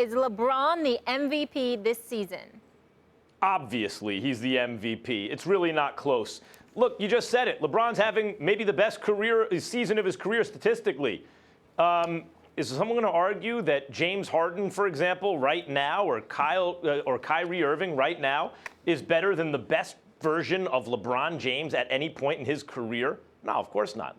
Is LeBron the MVP this season? Obviously, he's the MVP. It's really not close. Look, you just said it. LeBron's having maybe the best season of his career statistically. Is someone going to argue that James Harden, for example, right now, or Kyrie Irving right now, is better than the best version of LeBron James at any point in his career? No, of course not.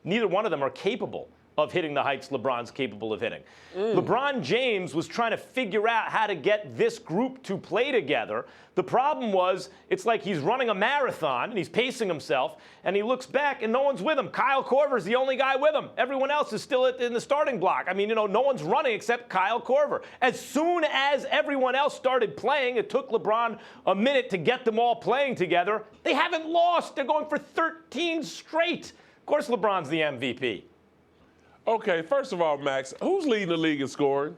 Neither one of them are capable of hitting the heights LeBron's capable of hitting. LeBron James was trying to figure out how to get this group to play together. The problem was, it's like he's running a marathon, and he's pacing himself, and he looks back, and no one's with him. Kyle Korver's the only guy with him. Everyone else is still in the starting block. I mean, no one's running except Kyle Korver. As soon as everyone else started playing, it took LeBron a minute to get them all playing together. They haven't lost. They're going for 13 straight. Of course, LeBron's the MVP. Okay, first of all, Max, who's leading the league in scoring?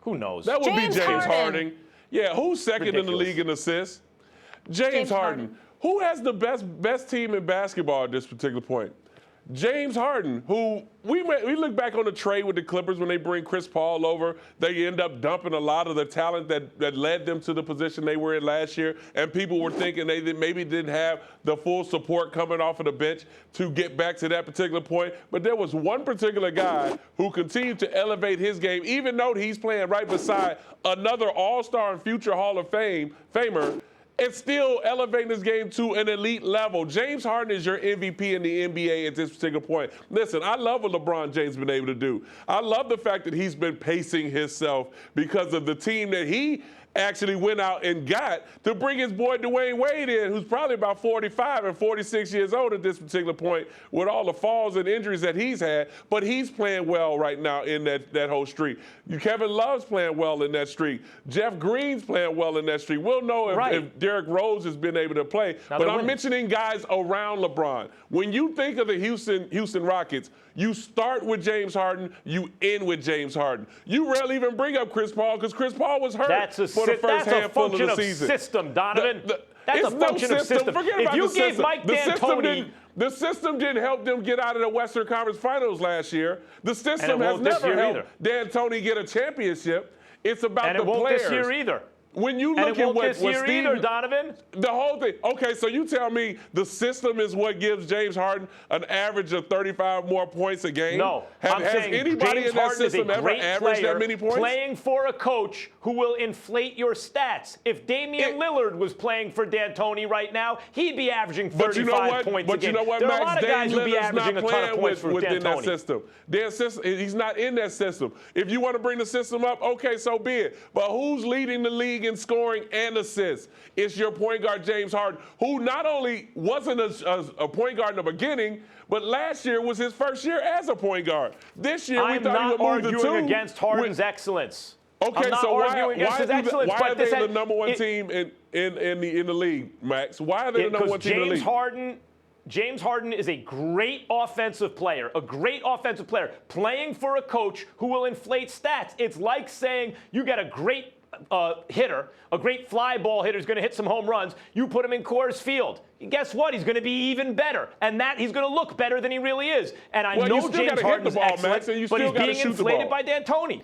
Who knows? That would James be James Harden. Harden. Yeah, who's second in the league in assists? James Harden. Who has the best team in basketball at this particular point? James Harden, who we look back on the trade with the Clippers when they bring Chris Paul over. They end up dumping a lot of the talent that led them to the position they were in last year, and people were thinking they maybe didn't have the full support coming off of the bench to get back to that particular point. But there was one particular guy who continued to elevate his game, even though he's playing right beside another all-star and future Hall of Famer. It's still elevating this game to an elite level. James Harden is your MVP in the NBA at this particular point. Listen, I love what LeBron James has been able to do. I love the fact that he's been pacing himself because of the team that he actually went out and got to bring his boy Dwayne Wade in, who's probably about 45 and 46 years old at this particular point with all the falls and injuries that he's had. But he's playing well right now in that whole streak. Kevin Love's playing well in that streak. Jeff Green's playing well in that streak. We'll know if Derrick Rose has been able to play. But I'm mentioning guys around LeBron. When you think of the Houston Rockets, you start with James Harden, you end with James Harden. You rarely even bring up Chris Paul because Chris Paul was hurt for the first handful of the season. That's a function of system, Donovan. That's a function of system. Forget if about you the gave system. Mike D'Antoni... The system didn't help them get out of the Western Conference Finals last year. The system has never helped D'Antoni get a championship. It's about the players. And it won't this year either. When you look at what Steve, either, Donovan. The whole thing. Okay, so you tell me the system is what gives James Harden an average of 35 more points a game? No, has anybody James in that Harden system ever averaged that many points? Playing for a coach who will inflate your stats. If Damian Lillard was playing for D'Antoni right now, he'd be averaging 35 points a game. But you know what, there Max? are a lot of guys who'd be averaging a ton of points within that system. He's not in that system. If you want to bring the system up, okay, so be it. But who's leading the league in scoring and assists? It's your point guard, James Harden, who not only wasn't a point guard in the beginning, but last year was his first year as a point guard. This year, we thought he would move to two. I'm not arguing against Harden's excellence. Okay, so why are they the number one team in the league, Max? Why are they the number one team in the league? James Harden is a great offensive player, playing for a coach who will inflate stats. It's like saying you get a great hitter, a great fly ball hitter is going to hit some home runs. You put him in Coors Field. Guess what? He's going to be even better. And that he's going to look better than he really is. And I know James Harden's excellent, but he's being inflated by D'Antoni.